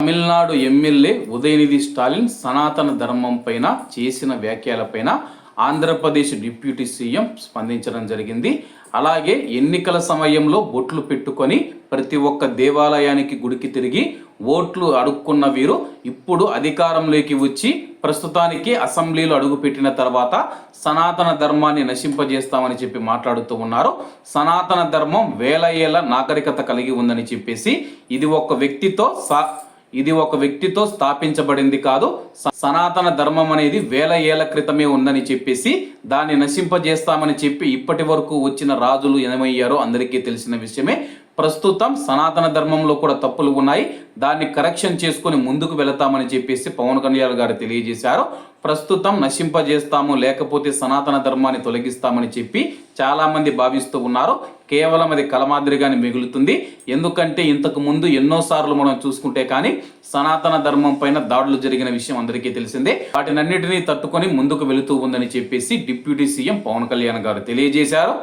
Tamil Nadu MLA Udhayanidhi Stalin సనాతన ధర్మం పైన చేసిన వ్యాఖ్యలపైన ఆంధ్రప్రదేశ్ డిప్యూటీ సీఎం స్పందించడం జరిగింది. అలాగే ఎన్నికల సమయంలో బొట్లు పెట్టుకొని ప్రతి ఒక్క దేవాలయానికి గుడికి తిరిగి ఓట్లు అడుక్కున్న వీరు ఇప్పుడు అధికారంలోకి వచ్చి ప్రస్తుతానికి అసెంబ్లీలో అడుగుపెట్టిన తర్వాత సనాతన ధర్మాన్ని నశింపజేస్తామని చెప్పి మాట్లాడుతూ ఉన్నారు. సనాతన ధర్మం వేల ఏళ్ల నాగరికత కలిగి ఉందని చెప్పేసి ఇది ఒక వ్యక్తితో స్థాపించబడింది కాదు. సనాతన ధర్మం అనేది వేల ఏళ్ల క్రితమే ఉందని చెప్పేసి దాన్ని నశింపజేస్తామని చెప్పి ఇప్పటి వరకు వచ్చిన రాజులు ఏమయ్యారో అందరికీ తెలిసిన విషయమే. ప్రస్తుతం సనాతన ధర్మంలో కూడా తప్పులు ఉన్నాయి, దాన్ని కరెక్షన్ చేసుకొని ముందుకు వెళతామని చెప్పేసి పవన్ కళ్యాణ్ గారు తెలియజేశారు. ప్రస్తుతం నశింపజేస్తాము లేకపోతే సనాతన ధర్మాన్ని తొలగిస్తామని చెప్పి చాలా మంది భావిస్తూ ఉన్నారు. కేవలం అది కలమాదిరిగానే మిగులుతుంది. ఎందుకంటే ఇంతకు ముందు ఎన్నోసార్లు మనం చూసుకుంటే కానీ సనాతన ధర్మం పైన దాడులు జరిగిన విషయం అందరికీ తెలిసిందే. వాటినన్నిటినీ తట్టుకొని ముందుకు వెళుతూ ఉందని చెప్పేసి డిప్యూటీ సీఎం పవన్ కళ్యాణ్ గారు తెలియజేశారు.